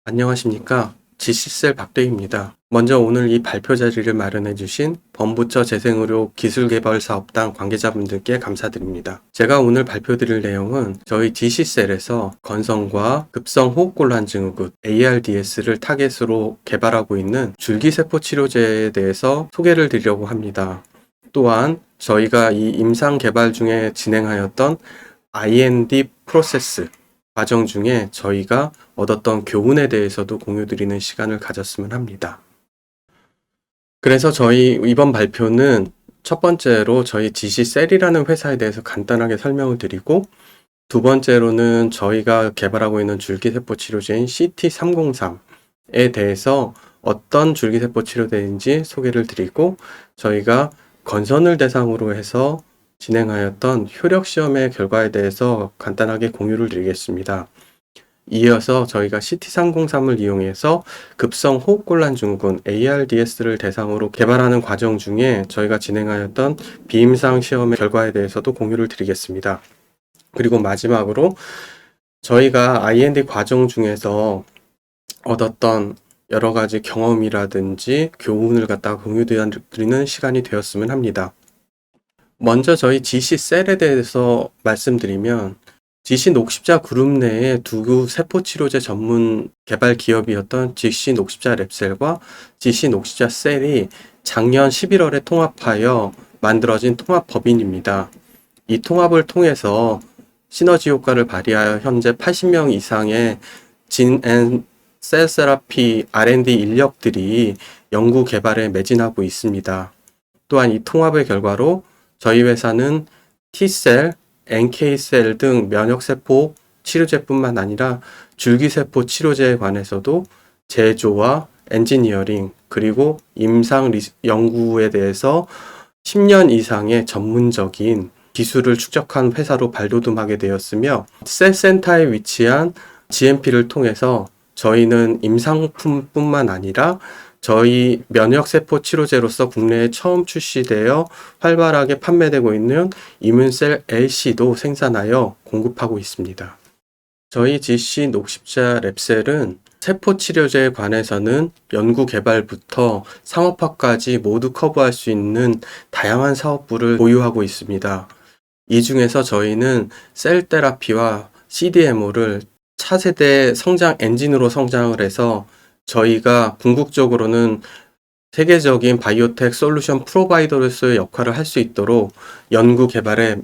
안녕하십니까. 지시셀 박대희입니다. 먼저 오늘 이 발표 자리를 마련해 주신 범부처 재생의료 기술개발사업단 관계자분들께 감사드립니다. 제가 오늘 발표드릴 내용은 저희 지시셀에서 건성과 급성호흡곤란 증후군 ARDS를 타겟으로 개발하고 있는 줄기세포 치료제에 대해서 소개를 드리려고 합니다. 또한 저희가 이 임상 개발 중에 진행하였던 IND 프로세스 과정 중에 저희가 얻었던 교훈에 대해서도 공유드리는 시간을 가졌으면 합니다. 그래서 저희 이번 발표는 첫 번째로 저희 지시셀이라는 회사에 대해서 간단하게 설명을 드리고, 두 번째로는 저희가 개발하고 있는 줄기세포 치료제인 CT303에 대해서 어떤 줄기세포 치료제인지 소개를 드리고, 저희가 건선을 대상으로 해서 진행하였던 효력 시험의 결과에 대해서 간단하게 공유를 드리겠습니다. 이어서 저희가 CT303을 이용해서 급성 호흡곤란 증후군 ARDS를 대상으로 개발하는 과정 중에 저희가 진행하였던 비임상 시험의 결과에 대해서도 공유를 드리겠습니다. 그리고 마지막으로 저희가 IND 과정 중에서 얻었던 여러 가지 경험이라든지 교훈을 갖다가 공유드리는 시간이 되었으면 합니다. 먼저 저희 지시셀에 대해서 말씀드리면, 지시 녹십자 그룹 내에 두 세포 치료제 전문 개발 기업이었던 지시 녹십자 랩셀과 지시 녹십자 셀이 작년 11월에 통합하여 만들어진 통합 법인입니다. 이 통합을 통해서 시너지 효과를 발휘하여 현재 80명 이상의 진 앤 셀 세라피 R&D 인력들이 연구 개발에 매진하고 있습니다. 또한 이 통합의 결과로 저희 회사는 T셀, NK셀 등 면역세포 치료제뿐만 아니라 줄기세포 치료제에 관해서도 제조와 엔지니어링 그리고 임상 연구에 대해서 10년 이상의 전문적인 기술을 축적한 회사로 발돋움하게 되었으며, 셀센터에 위치한 GMP를 통해서 저희는 임상품뿐만 아니라 저희 면역세포 치료제로서 국내에 처음 출시되어 활발하게 판매되고 있는 이문셀 LC도 생산하여 공급하고 있습니다. 저희 GC 녹십자 랩셀은 세포 치료제에 관해서는 연구 개발부터 상업화까지 모두 커버할 수 있는 다양한 사업부를 보유하고 있습니다. 이 중에서 저희는 셀 테라피와 CDMO를 차세대 성장 엔진으로 성장을 해서 저희가 궁극적으로는 세계적인 바이오텍 솔루션 프로바이더로서의 역할을 할 수 있도록 연구 개발에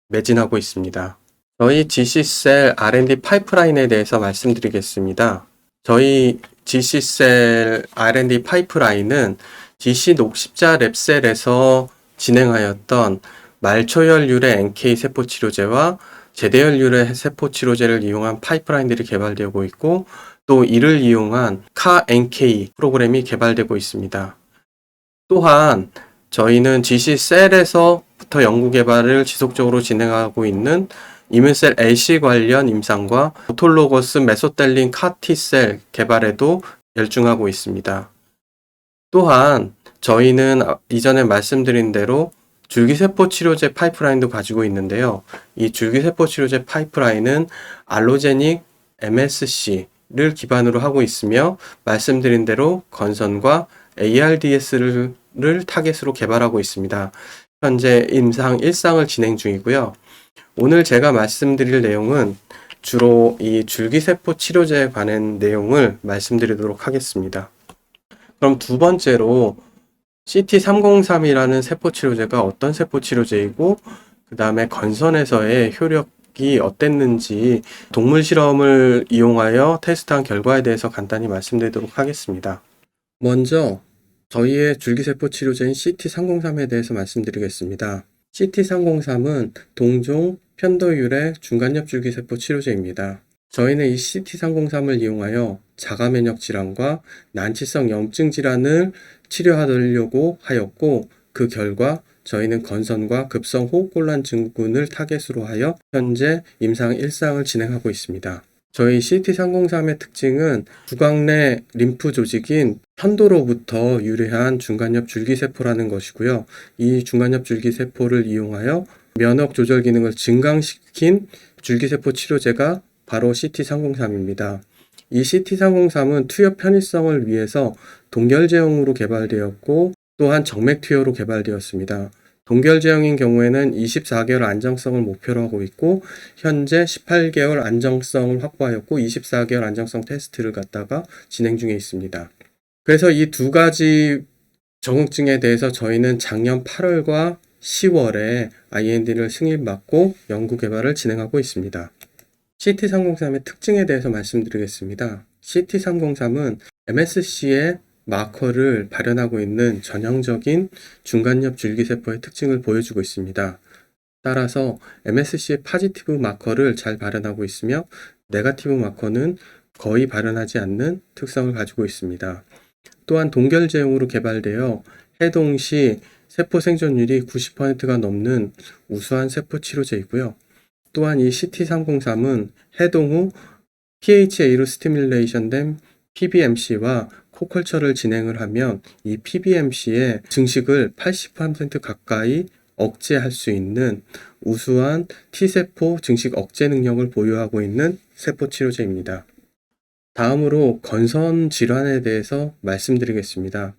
매진하고 있습니다. 저희 GC셀 R&D 파이프라인에 대해서 말씀드리겠습니다. 저희 GC셀 R&D 파이프라인은 GC 녹십자 랩셀에서 진행하였던 말초혈유래 NK 세포 치료제와 제대혈유래 세포 치료제를 이용한 파이프라인들이 개발되고 있고, 또 이를 이용한 CAR-NK 프로그램이 개발되고 있습니다. 또한 저희는 GC셀에서부터 연구 개발을 지속적으로 진행하고 있는 이문셀 LC 관련 임상과 오톨로거스 메소텔린 CAR-T셀 개발에도 열중하고 있습니다. 또한 저희는 이전에 말씀드린 대로 줄기세포 치료제 파이프라인도 가지고 있는데요. 이 줄기세포 치료제 파이프라인은 알로제닉 MSC를 기반으로 하고 있으며, 말씀드린 대로 건선과 ARDS를 타겟으로 개발하고 있습니다. 현재 임상 1상을 진행 중이고요. 오늘 제가 말씀드릴 내용은 주로 이 줄기세포 치료제에 관한 내용을 말씀드리도록 하겠습니다. 그럼 두 번째로 CT303이라는 세포치료제가 어떤 세포치료제이고, 그 다음에 건선에서의 효력이 어땠는지 동물 실험을 이용하여 테스트한 결과에 대해서 간단히 말씀드리도록 하겠습니다. 먼저 저희의 줄기세포 치료제인 CT303에 대해서 말씀드리겠습니다. CT303은 동종 편도유래 중간엽 줄기세포 치료제입니다. 저희는 이 CT303을 이용하여 자가면역 질환과 난치성 염증 질환을 치료하려고 하였고, 그 결과 저희는 건선과 급성 호흡곤란 증후군을 타겟으로 하여 현재 임상 1상을 진행하고 있습니다. 저희 CT303의 특징은 구강 내 림프 조직인 편도로부터 유래한 중간엽 줄기세포라는 것이고요. 이 중간엽 줄기세포를 이용하여 면역 조절 기능을 증강시킨 줄기세포 치료제가 바로 CT303입니다. 이 CT303은 투여 편의성을 위해서 동결 제형으로 개발되었고 또한 정맥 투여로 개발되었습니다. 동결 제형인 경우에는 24개월 안정성을 목표로 하고 있고 현재 18개월 안정성을 확보하였고 24개월 안정성 테스트를 갖다가 진행 중에 있습니다. 그래서 이 두 가지 적응증에 대해서 저희는 작년 8월과 10월에 IND를 승인받고 연구 개발을 진행하고 있습니다. CT303의 특징에 대해서 말씀드리겠습니다. CT303은 MSC의 마커를 발현하고 있는 전형적인 중간엽 줄기세포의 특징을 보여주고 있습니다. 따라서 MSC의 파지티브 마커를 잘 발현하고 있으며 네거티브 마커는 거의 발현하지 않는 특성을 가지고 있습니다. 또한 동결 제형으로 개발되어 해동 시 세포 생존율이 90%가 넘는 우수한 세포 치료제이고요. 또한 이 CT303은 해동 후 PHA로 스티뮬레이션된 PBMC와 코컬처를 진행을 하면 이 PBMC의 증식을 80% 가까이 억제할 수 있는 우수한 T세포 증식 억제 능력을 보유하고 있는 세포 치료제입니다. 다음으로 건선 질환에 대해서 말씀드리겠습니다.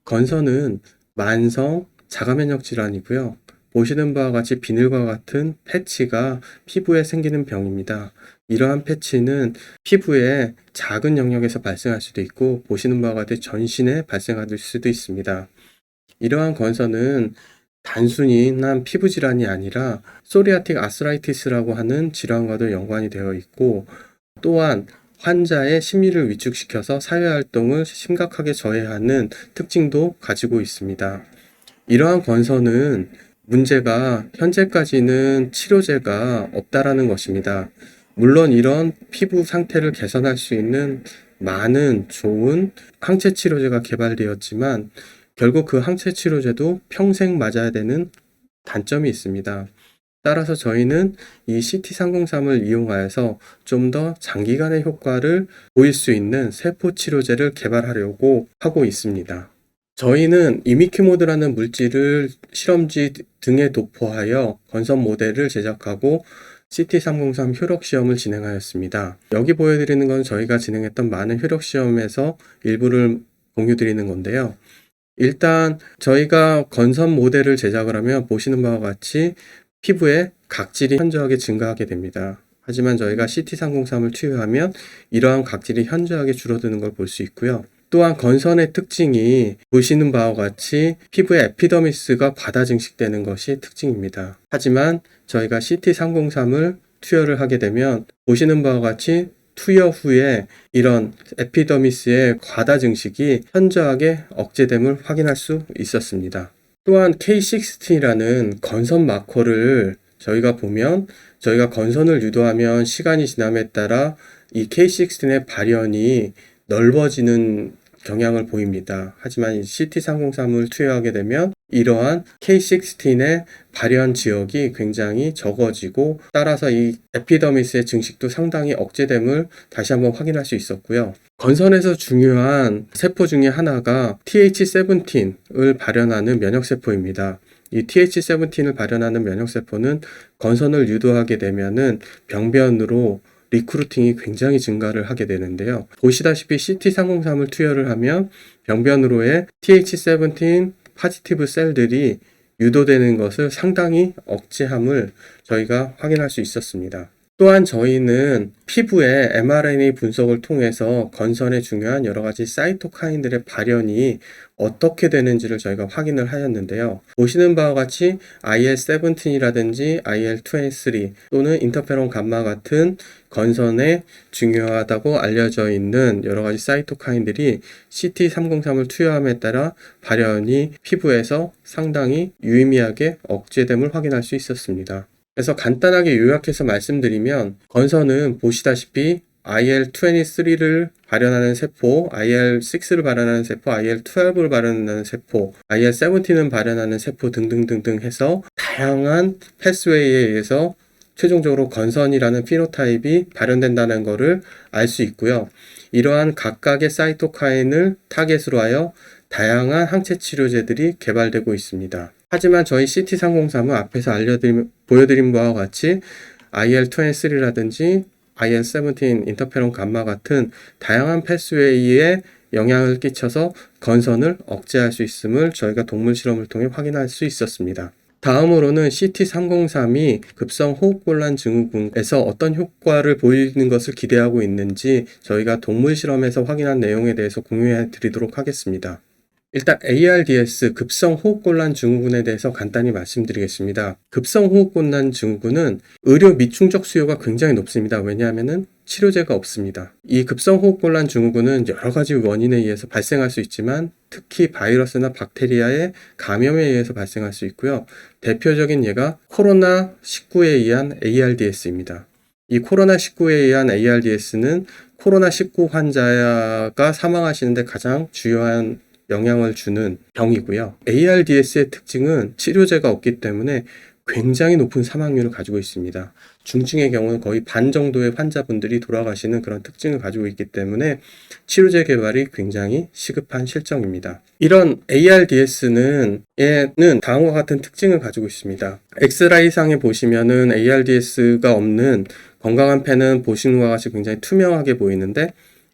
건선은 만성 자가면역 질환이고요. 보시는 바와 같이 비늘과 같은 패치가 피부에 생기는 병입니다. 이러한 패치는 피부의 작은 영역에서 발생할 수도 있고 보시는 바와 같이 전신에 발생할 수도 있습니다. 이러한 건선은 단순한 피부 질환이 아니라 소리아틱 아스라이티스라고 하는 질환과도 연관이 되어 있고 또한 환자의 심리를 위축시켜서 사회활동을 심각하게 저해하는 특징도 가지고 있습니다. 이러한 건선은 문제가 현재까지는 치료제가 없다라는 것입니다. 물론 이런 피부 상태를 개선할 수 있는 많은 좋은 항체 치료제가 개발되었지만 결국 그 항체 치료제도 평생 맞아야 되는 단점이 있습니다. 따라서 저희는 이 CT303을 이용하여서 좀 더 장기간의 효과를 보일 수 있는 세포 치료제를 개발하려고 하고 있습니다. 저희는 이미큐모드라는 물질을 실험지 등에 도포하여 건선 모델을 제작하고 CT303 효력 시험을 진행하였습니다. 여기 보여드리는 건 저희가 진행했던 많은 효력 시험에서 일부를 공유드리는 건데요. 일단 저희가 건선 모델을 제작을 하면 보시는 바와 같이 피부에 각질이 현저하게 증가하게 됩니다. 하지만 저희가 CT303을 투여하면 이러한 각질이 현저하게 줄어드는 걸 볼 수 있고요. 또한 건선의 특징이 보시는 바와 같이 피부의 에피더미스가 과다 증식되는 것이 특징입니다. 하지만 저희가 CT303을 투여를 하게 되면 보시는 바와 같이 투여 후에 이런 에피더미스의 과다 증식이 현저하게 억제됨을 확인할 수 있었습니다. 또한 K16라는 건선 마커를 저희가 보면 저희가 건선을 유도하면 시간이 지남에 따라 이 K16의 발현이 넓어지는 경향을 보입니다. 하지만 이 CT303을 투여하게 되면 이러한 K16의 발현 지역이 굉장히 적어지고 따라서 이 에피더미스의 증식도 상당히 억제됨을 다시 한번 확인할 수 있었고요. 건선에서 중요한 세포 중에 하나가 TH17을 발현하는 면역세포입니다. 이 TH17을 발현하는 면역세포는 건선을 유도하게 되면은 병변으로 리크루팅이 굉장히 증가를 하게 되는데요. 보시다시피 CT303을 투여를 하면 병변으로의 TH17 파지티브 셀들이 유도되는 것을 상당히 억제함을 저희가 확인할 수 있었습니다. 또한 저희는 피부의 mRNA 분석을 통해서 건선에 중요한 여러 가지 사이토카인들의 발현이 어떻게 되는지를 저희가 확인을 하였는데요. 보시는 바와 같이 IL-17이라든지 IL-23 또는 인터페론 감마 같은 건선에 중요하다고 알려져 있는 여러 가지 사이토카인들이 CT303을 투여함에 따라 발현이 피부에서 상당히 유의미하게 억제됨을 확인할 수 있었습니다. 그래서 간단하게 요약해서 말씀드리면 건선은 보시다시피 IL-23를 발현하는 세포, IL-6를 발현하는 세포, IL-12를 발현하는 세포, IL-17을 발현하는 세포 등등등등 해서 다양한 패스웨이에 의해서 최종적으로 건선이라는 피노타입이 발현된다는 것을 알 수 있고요. 이러한 각각의 사이토카인을 타겟으로 하여 다양한 항체 치료제들이 개발되고 있습니다. 하지만 저희 CT303은 앞에서 보여드린 바와 같이 IL-23라든지 IL-17 인터페론 감마 같은 다양한 패스웨이에 영향을 끼쳐서 건선을 억제할 수 있음을 저희가 동물 실험을 통해 확인할 수 있었습니다. 다음으로는 CT303이 급성 호흡곤란 증후군에서 어떤 효과를 보이는 것을 기대하고 있는지 저희가 동물 실험에서 확인한 내용에 대해서 공유해 드리도록 하겠습니다. 일단 ARDS 급성 호흡곤란 증후군에 대해서 간단히 말씀드리겠습니다. 급성 호흡곤란 증후군은 의료 미충족 수요가 굉장히 높습니다. 왜냐하면 치료제가 없습니다. 이 급성 호흡곤란 증후군은 여러 가지 원인에 의해서 발생할 수 있지만 특히 바이러스나 박테리아의 감염에 의해서 발생할 수 있고요. 대표적인 예가 코로나19에 의한 ARDS입니다. 이 코로나19에 의한 ARDS는 코로나19 환자가 사망하시는데 가장 주요한 영향을 주는 병이고요. ARDS의 특징은 치료제가 없기 때문에 굉장히 높은 사망률을 가지고 있습니다. 중증의 경우는 거의 반 정도의 환자분들이 돌아가시는 그런 특징을 가지고 있기 때문에 치료제 개발이 굉장히 시급한 실정입니다. 이런 ARDS는 다음과 같은 특징을 가지고 있습니다. 엑스라이상에 보시면은 ARDS가 없는 건강한 폐는 보시는 것과 같이 굉장히 투명하게 보이는데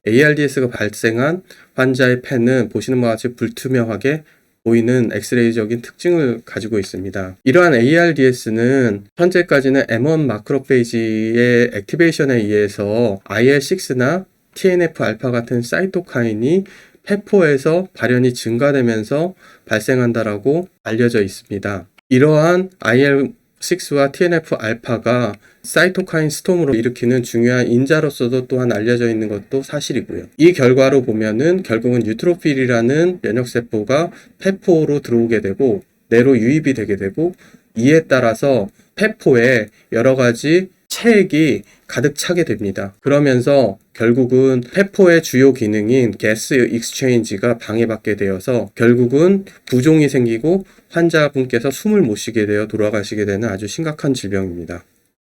ARDS가 발생한 환자의 폐는 보시는 바와 같이 불투명하게 보이는 엑스레이적인 특징을 가지고 있습니다. 이러한 ARDS는 현재까지는 M1 마크로페이지의 액티베이션에 의해서 IL-6나 TNF-알파 같은 사이토카인이 폐포에서 발현이 증가되면서 발생한다라고 알려져 있습니다. 이러한 IL-6와 TNF-알파가 사이토카인 스톰으로 일으키는 중요한 인자로서도 또한 알려져 있는 것도 사실이고요. 이 결과로 보면은 결국은 뉴트로필이라는 면역세포가 폐포로 들어오게 되고 내로 유입이 되게 되고 이에 따라서 폐포에 여러 가지 체액이 가득 차게 됩니다. 그러면서 결국은 폐포의 주요 기능인 가스 익스체인지가 방해받게 되어서 결국은 부종이 생기고 환자분께서 숨을 못 쉬게 되어 돌아가시게 되는 아주 심각한 질병입니다.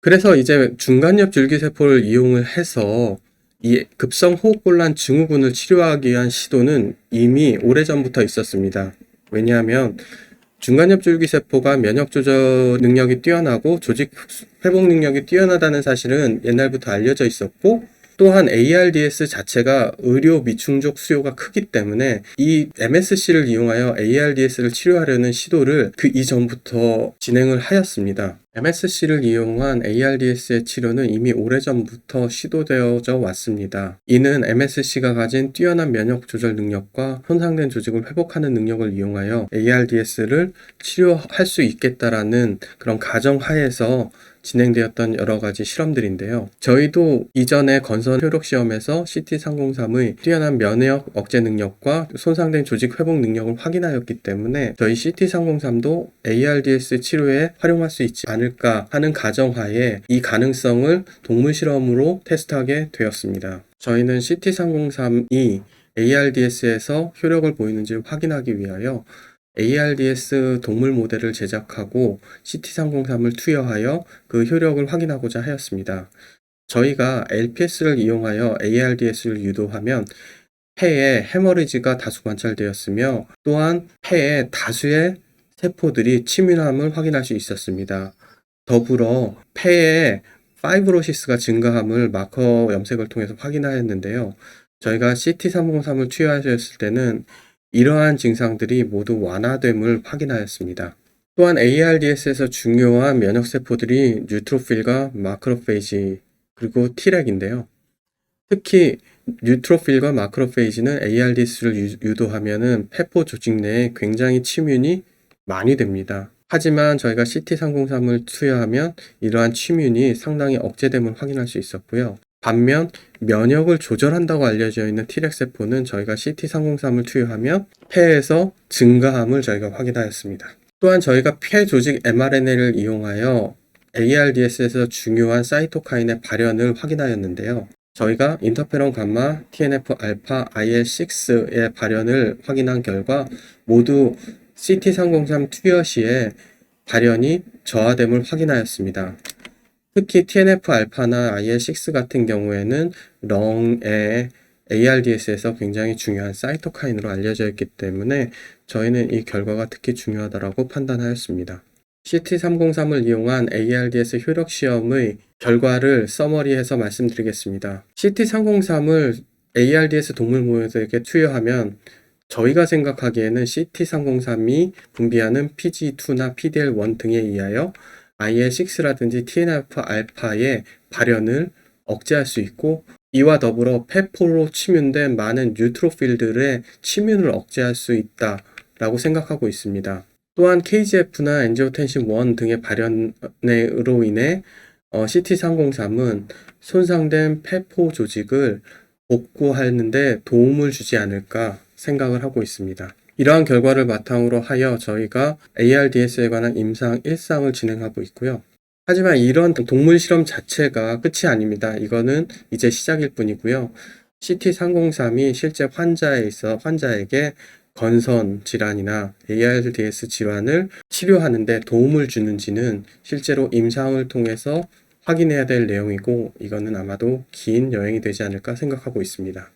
그래서 이제 중간엽 줄기세포를 이용을 해서 이 급성 호흡곤란 증후군을 치료하기 위한 시도는 이미 오래전부터 있었습니다. 왜냐하면 중간엽 줄기세포가 면역 조절 능력이 뛰어나고 조직 회복 능력이 뛰어나다는 사실은 옛날부터 알려져 있었고 또한 ARDS 자체가 의료 미충족 수요가 크기 때문에 이 MSC를 이용하여 ARDS를 치료하려는 시도를 그 이전부터 진행을 하였습니다. MSC를 이용한 ARDS의 치료는 이미 오래전부터 시도되어져 왔습니다. 이는 MSC가 가진 뛰어난 면역 조절 능력과 손상된 조직을 회복하는 능력을 이용하여 ARDS를 치료할 수 있겠다라는 그런 가정하에서 진행되었던 여러 가지 실험들인데요. 저희도 이전에 건선 효력 시험에서 CT303의 뛰어난 면역 억제 능력과 손상된 조직 회복 능력을 확인하였기 때문에 저희 CT303도 ARDS 치료에 활용할 수 있지 않을까 하는 가정하에 이 가능성을 동물 실험으로 테스트하게 되었습니다. 저희는 CT303이 ARDS에서 효력을 보이는지 확인하기 위하여 ARDS 동물 모델을 제작하고 CT303을 투여하여 그 효력을 확인하고자 하였습니다. 저희가 LPS를 이용하여 ARDS를 유도하면 폐에 헤머리지가 다수 관찰되었으며 또한 폐에 다수의 세포들이 침윤함을 확인할 수 있었습니다. 더불어 폐에 파이브로시스가 증가함을 마커 염색을 통해서 확인하였는데요. 저희가 CT303을 투여하였을 때는 이러한 증상들이 모두 완화됨을 확인하였습니다. 또한 ARDS에서 중요한 면역세포들이 뉴트로필과 마크로페이지 그리고 Treg인데요. 특히 뉴트로필과 마크로페이지는 ARDS를 유도하면 폐포 조직 내에 굉장히 침윤이 많이 됩니다. 하지만 저희가 CT303을 투여하면 이러한 침윤이 상당히 억제됨을 확인할 수 있었고요. 반면 면역을 조절한다고 알려져 있는 Treg 세포는 저희가 CT303을 투여하면 폐에서 증가함을 저희가 확인하였습니다. 또한 저희가 폐 조직 mRNA를 이용하여 ARDS에서 중요한 사이토카인의 발현을 확인하였는데요. 저희가 인터페론 감마, TNF-알파, IL-6의 발현을 확인한 결과 모두 CT303 투여 시에 발현이 저하됨을 확인하였습니다. 특히 TNF-알파나 IL-6 같은 경우에는 렁의 ARDS에서 굉장히 중요한 사이토카인으로 알려져 있기 때문에 저희는 이 결과가 특히 중요하다고 판단하였습니다. CT303을 이용한 ARDS 효력 시험의 결과를 서머리해서 말씀드리겠습니다. CT303을 ARDS 동물 모델에게 투여하면 저희가 생각하기에는 CT303이 분비하는 PGE2나 PDL1 등에 의하여 IL6라든지 TNF-알파의 발현을 억제할 수 있고, 이와 더불어 폐포로 침윤된 많은 뉴트로필들의 침윤을 억제할 수 있다라고 생각하고 있습니다. 또한 KGF나 엔지오텐신 1 등의 발현으로 인해 CT303은 손상된 폐포 조직을 복구하는 데 도움을 주지 않을까 생각을 하고 있습니다. 이러한 결과를 바탕으로 하여 저희가 ARDS에 관한 임상 1상을 진행하고 있고요. 하지만 이런 동물 실험 자체가 끝이 아닙니다. 이거는 이제 시작일 뿐이고요. CT303이 실제 환자에게 건선 질환이나 ARDS 질환을 치료하는 데 도움을 주는지는 실제로 임상을 통해서 확인해야 될 내용이고, 이거는 아마도 긴 여행이 되지 않을까 생각하고 있습니다.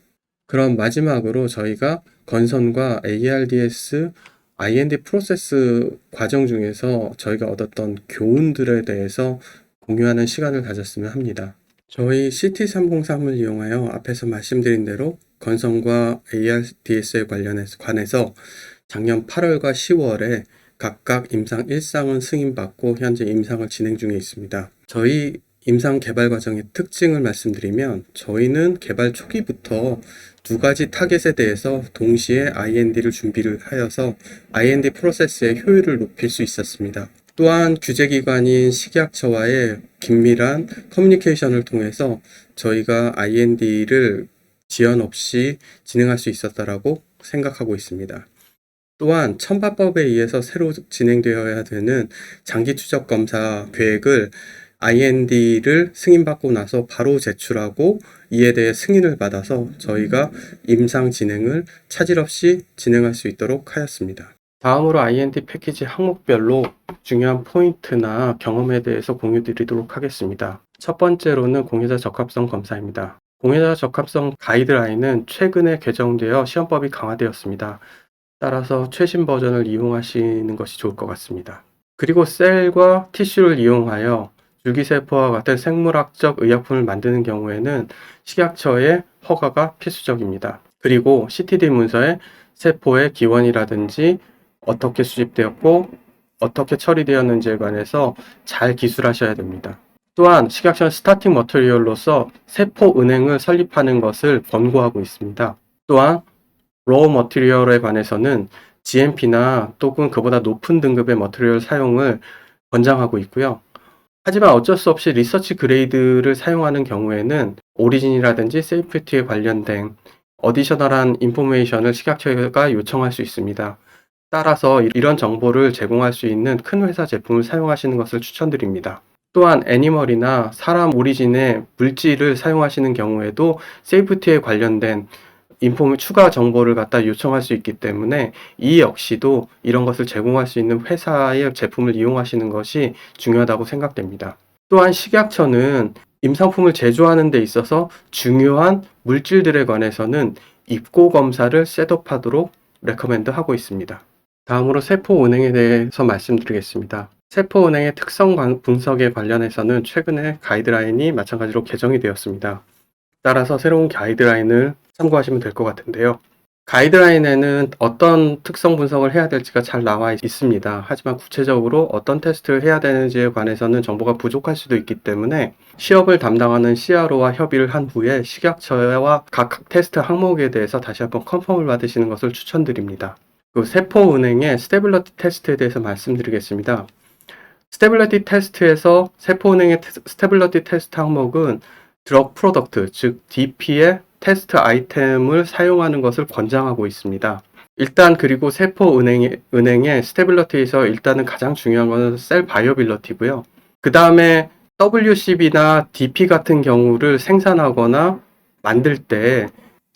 그럼 마지막으로 저희가 건선과 ARDS IND 프로세스 과정 중에서 저희가 얻었던 교훈들에 대해서 공유하는 시간을 가졌으면 합니다. 저희 CT303을 이용하여 앞에서 말씀드린 대로 건선과 ARDS에 관해서 작년 8월과 10월에 각각 임상 1상은 승인받고 현재 임상을 진행 중에 있습니다. 저희 임상 개발 과정의 특징을 말씀드리면, 저희는 개발 초기부터 두 가지 타겟에 대해서 동시에 IND를 준비를 하여서 IND 프로세스의 효율을 높일 수 있었습니다. 또한 규제기관인 식약처와의 긴밀한 커뮤니케이션을 통해서 저희가 IND를 지연 없이 진행할 수 있었다라고 생각하고 있습니다. 또한 첨가법에 의해서 새로 진행되어야 되는 장기 추적 검사 계획을 IND를 승인받고 나서 바로 제출하고 이에 대해 승인을 받아서 저희가 임상 진행을 차질 없이 진행할 수 있도록 하였습니다. 다음으로 IND 패키지 항목별로 중요한 포인트나 경험에 대해서 공유 드리도록 하겠습니다. 첫 번째로는 공여자 적합성 검사입니다. 공여자 적합성 가이드라인은 최근에 개정되어 시험법이 강화되었습니다. 따라서 최신 버전을 이용하시는 것이 좋을 것 같습니다. 그리고 셀과 티슈를 이용하여 줄기세포와 같은 생물학적 의약품을 만드는 경우에는 식약처의 허가가 필수적입니다. 그리고 CTD 문서에 세포의 기원이라든지 어떻게 수집되었고 어떻게 처리되었는지에 관해서 잘 기술하셔야 됩니다. 또한 식약처는 스타팅 머터리얼로서 세포 은행을 설립하는 것을 권고하고 있습니다. 또한 로우 머터리얼에 관해서는 GMP나 또는 그보다 높은 등급의 머터리얼 사용을 권장하고 있고요. 하지만 어쩔 수 없이 리서치 그레이드를 사용하는 경우에는 오리진이라든지 세이프티에 관련된 어디셔널한 인포메이션을 식약처가 요청할 수 있습니다. 따라서 이런 정보를 제공할 수 있는 큰 회사 제품을 사용하시는 것을 추천드립니다. 또한 애니멀이나 사람 오리진의 물질을 사용하시는 경우에도 세이프티에 관련된 추가 정보를 갖다 요청할 수 있기 때문에 이 역시도 이런 것을 제공할 수 있는 회사의 제품을 이용하시는 것이 중요하다고 생각됩니다. 또한 식약처는 임상품을 제조하는 데 있어서 중요한 물질들에 관해서는 입고 검사를 셋업하도록 레커멘드하고 있습니다. 다음으로 세포 은행에 대해서 말씀드리겠습니다. 세포 은행의 특성 분석에 관련해서는 최근에 가이드라인이 마찬가지로 개정이 되었습니다. 따라서 새로운 가이드라인을 참고하시면 될 것 같은데요. 가이드라인에는 어떤 특성 분석을 해야 될지가 잘 나와 있습니다. 하지만 구체적으로 어떤 테스트를 해야 되는지에 관해서는 정보가 부족할 수도 있기 때문에 시험을 담당하는 CRO와 협의를 한 후에 식약처와 각 테스트 항목에 대해서 다시 한번 컨펌을 받으시는 것을 추천드립니다. 그 세포은행의 스테빌러티 테스트에 대해서 말씀드리겠습니다. 스테빌러티 테스트에서 세포은행의 스테빌러티 테스트 항목은 드럭 프로덕트, 즉 DP의 테스트 아이템을 사용하는 것을 권장하고 있습니다. 일단 그리고 세포은행의 스테빌러티에서 일단은 가장 중요한 것은 셀 바이어빌러티고요. 그 다음에 WCB나 DP 같은 경우를 생산하거나 만들 때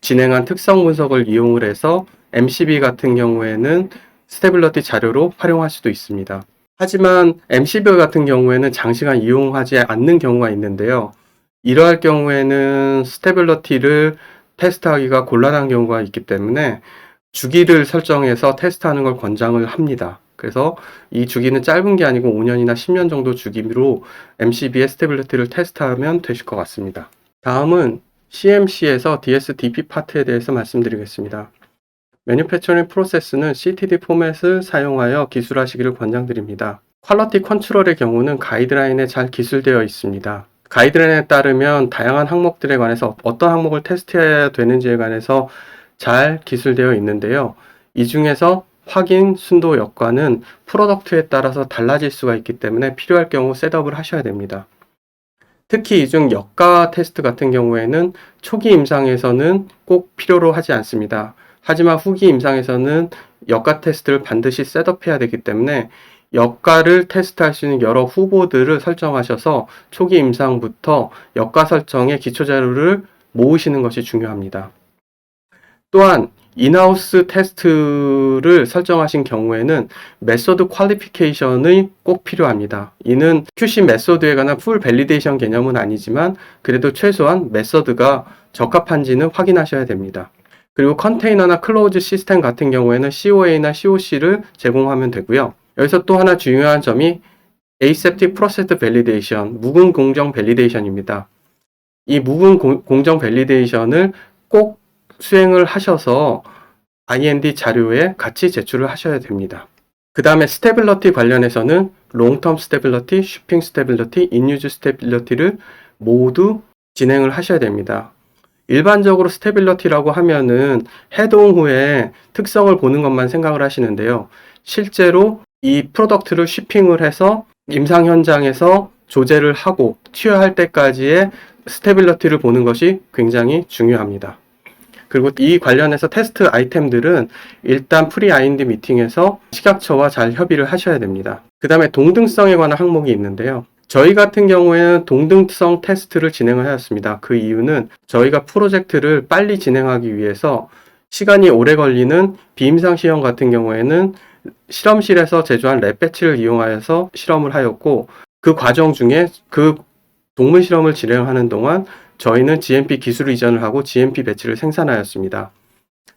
진행한 특성 분석을 이용을 해서 MCB 같은 경우에는 스테빌러티 자료로 활용할 수도 있습니다. 하지만 MCB 같은 경우에는 장시간 이용하지 않는 경우가 있는데요. 이러할 경우에는 스테빌러티를 테스트하기가 곤란한 경우가 있기 때문에 주기를 설정해서 테스트하는 걸 권장을 합니다. 그래서 이 주기는 짧은 게 아니고 5년이나 10년 정도 주기로 MCB의 스테빌리티를 테스트하면 되실 것 같습니다. 다음은 CMC에서 DSDP 파트에 대해서 말씀드리겠습니다. Manufacturing Process는 CTD 포맷을 사용하여 기술하시기를 권장드립니다. 퀄리티 컨트롤의 경우는 가이드라인에 잘 기술되어 있습니다. 가이드라인에 따르면 다양한 항목들에 관해서 어떤 항목을 테스트해야 되는지에 관해서 잘 기술되어 있는데요. 이 중에서 확인, 순도 여과는 프로덕트에 따라서 달라질 수가 있기 때문에 필요할 경우 셋업을 하셔야 됩니다. 특히 이 중 여과 테스트 같은 경우에는 초기 임상에서는 꼭 필요로 하지 않습니다. 하지만 후기 임상에서는 여과 테스트를 반드시 셋업해야 되기 때문에 여과를 테스트할 수 있는 여러 후보들을 설정하셔서 초기 임상부터 여과 설정의 기초자료를 모으시는 것이 중요합니다. 또한 인하우스 테스트를 설정하신 경우에는 메소드 퀄리피케이션이 꼭 필요합니다. 이는 QC 메소드에 관한 풀 밸리데이션 개념은 아니지만 그래도 최소한 메소드가 적합한지는 확인하셔야 됩니다. 그리고 컨테이너나 클로우즈 시스템 같은 경우에는 COA나 COC를 제공하면 되고요. 여기서 또 하나 중요한 점이 Aseptic Process Validation, 묵은 공정 밸리데이션입니다. 이 묵은 공정 밸리데이션을 꼭 수행을 하셔서 IND 자료에 같이 제출을 하셔야 됩니다. 그 다음에 스테빌러티 관련해서는 롱텀 스테빌러티, 쉬핑 스테빌러티, 인유즈 스테빌러티를 모두 진행을 하셔야 됩니다. 일반적으로 스테빌러티라고 하면은 해동 후에 특성을 보는 것만 생각을 하시는데요. 실제로 이 프로덕트를 쉬핑을 해서 임상 현장에서 조제를 하고 투여할 때까지의 스테빌러티를 보는 것이 굉장히 중요합니다. 그리고 이 관련해서 테스트 아이템들은 일단 프리 IND 미팅에서 식약처와 잘 협의를 하셔야 됩니다. 그 다음에 동등성에 관한 항목이 있는데요. 저희 같은 경우에는 동등성 테스트를 진행을 하였습니다. 그 이유는 저희가 프로젝트를 빨리 진행하기 위해서 시간이 오래 걸리는 비임상 시험 같은 경우에는 실험실에서 제조한 랩 배치를 이용하여서 실험을 하였고, 그 과정 중에 그 동물 실험을 진행하는 동안 저희는 GMP 기술 이전을 하고 GMP 배치를 생산하였습니다.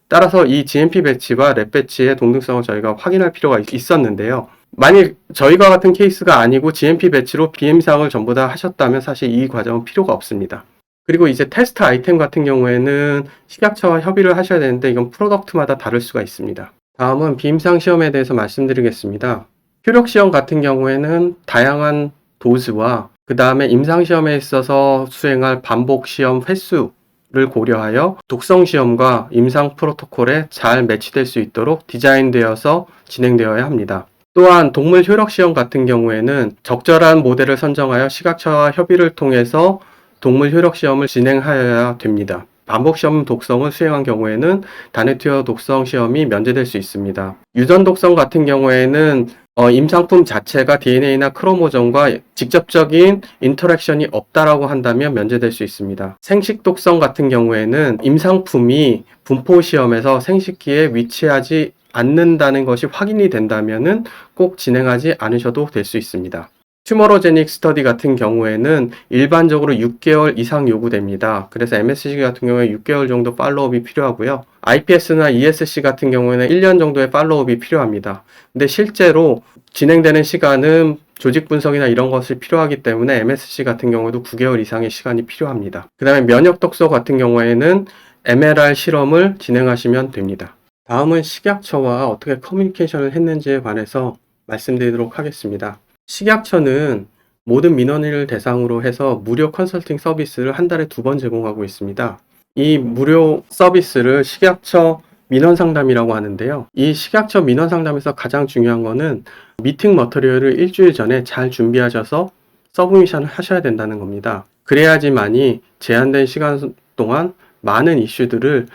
따라서 이 GMP 배치와 랩 배치의 동등성을 저희가 확인할 필요가 있었는데요. 만일 저희가 같은 케이스가 아니고 GMP 배치로 비임상을 전부 다 하셨다면 사실 이 과정은 필요가 없습니다. 그리고 이제 테스트 아이템 같은 경우에는 식약처와 협의를 하셔야 되는데 이건 프로덕트마다 다를 수가 있습니다. 다음은 비임상 시험에 대해서 말씀드리겠습니다. 효력 시험 같은 경우에는 다양한 도즈와 그 다음에 임상시험에 있어서 수행할 반복 시험 횟수를 고려하여 독성 시험과 임상 프로토콜에 잘 매치될 수 있도록 디자인되어서 진행되어야 합니다. 또한 동물 효력 시험 같은 경우에는 적절한 모델을 선정하여 식약처와 협의를 통해서 동물 효력 시험을 진행하여야 됩니다. 반복 시험 독성을 수행한 경우에는 다네티어 독성 시험이 면제될 수 있습니다. 유전 독성 같은 경우에는 임상품 자체가 DNA나 크로모점과 직접적인 인터랙션이 없다라고 한다면 면제될 수 있습니다. 생식 독성 같은 경우에는 임상품이 분포 시험에서 생식기에 위치하지 않는다는 것이 확인이 된다면은 꼭 진행하지 않으셔도 될 수 있습니다. 튜머로제닉 스터디 같은 경우에는 일반적으로 6개월 이상 요구됩니다. 그래서 MSC 같은 경우에 6개월 정도 팔로우업이 필요하고요. IPS나 ESC 같은 경우에는 1년 정도의 팔로우업이 필요합니다. 근데 실제로 진행되는 시간은 조직 분석이나 이런 것이 필요하기 때문에 MSC 같은 경우도 9개월 이상의 시간이 필요합니다. 그 다음에 면역 독소 같은 경우에는 MLR 실험을 진행하시면 됩니다. 다음은 식약처와 어떻게 커뮤니케이션을 했는지에 관해서 말씀드리도록 하겠습니다. 식약처는 모든 민원인을 대상으로 해서 무료 컨설팅 서비스를 한 달에 2번 제공하고 있습니다. 이 무료 서비스를 식약처 민원 상담이라고 하는데요. 이 식약처 민원 상담에서 가장 중요한 거는 미팅 머터리얼을 일주일 전에 잘 준비하셔서 서브미션을 하셔야 된다는 겁니다. 그래야지만이 제한된 시간 동안 많은 이슈들을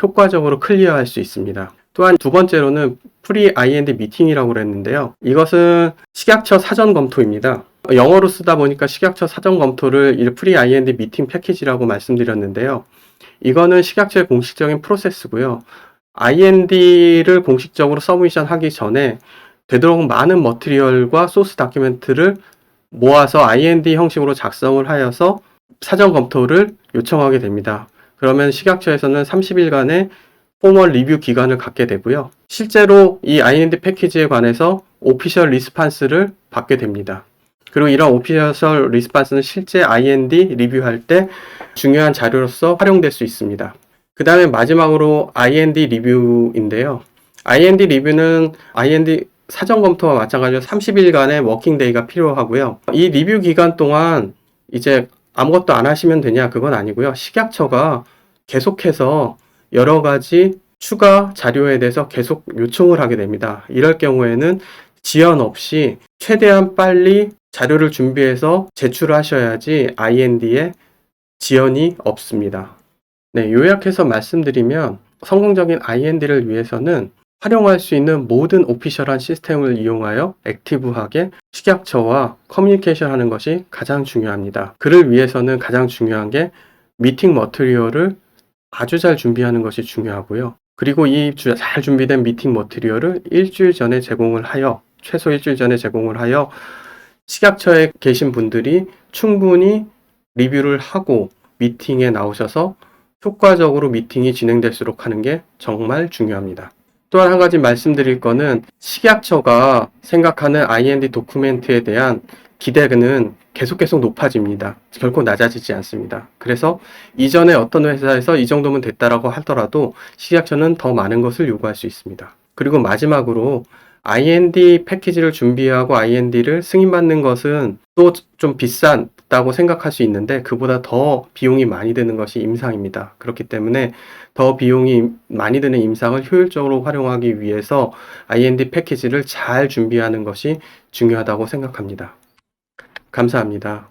효과적으로 클리어할 수 있습니다. 또한 두 번째로는 프리 IND 미팅이라고 그랬는데요. 이것은 식약처 사전 검토입니다. 영어로 쓰다 보니까 식약처 사전 검토를 프리 IND 미팅 패키지라고 말씀드렸는데요. 이거는 식약처의 공식적인 프로세스고요. IND를 공식적으로 서브미션 하기 전에 되도록 많은 머티리얼과 소스 다큐멘트를 모아서 IND 형식으로 작성을 하여서 사전 검토를 요청하게 됩니다. 그러면 식약처에서는 30일간의 포멀 리뷰 기간을 갖게 되고요. 실제로 이 IND 패키지에 관해서 오피셜 리스판스를 받게 됩니다. 그리고 이런 오피셜 리스판스는 실제 IND 리뷰할 때 중요한 자료로서 활용될 수 있습니다. 그 다음에 마지막으로 IND 리뷰인데요. IND 리뷰는 IND 사전 검토와 마찬가지로 30일간의 워킹데이가 필요하고요. 이 리뷰 기간 동안 이제 아무것도 안 하시면 되냐, 그건 아니고요. 식약처가 계속해서 여러 가지 추가 자료에 대해서 계속 요청을 하게 됩니다. 이럴 경우에는 지연 없이 최대한 빨리 자료를 준비해서 제출을 하셔야지 IND에 지연이 없습니다. 네, 요약해서 말씀드리면 성공적인 IND를 위해서는 활용할 수 있는 모든 오피셜한 시스템을 이용하여 액티브하게 식약처와 커뮤니케이션 하는 것이 가장 중요합니다. 그를 위해서는 가장 중요한 게 미팅 머티리얼을 아주 잘 준비하는 것이 중요하고요. 그리고 이 잘 준비된 미팅 머티리얼을 일주일 전에 제공을 하여, 최소 일주일 전에 제공을 하여 식약처에 계신 분들이 충분히 리뷰를 하고 미팅에 나오셔서 효과적으로 미팅이 진행될수록 하는 게 정말 중요합니다. 또한 한 가지 말씀드릴 거는 식약처가 생각하는 IND 도큐멘트에 대한 기대는 계속 높아집니다. 결코 낮아지지 않습니다. 그래서 이전에 어떤 회사에서 이 정도면 됐다라고 하더라도 식약처는 더 많은 것을 요구할 수 있습니다. 그리고 마지막으로 IND 패키지를 준비하고 IND를 승인받는 것은 또 좀 비싸다고 생각할 수 있는데 그보다 더 비용이 많이 드는 것이 임상입니다. 그렇기 때문에 더 비용이 많이 드는 임상을 효율적으로 활용하기 위해서 IND 패키지를 잘 준비하는 것이 중요하다고 생각합니다. 감사합니다.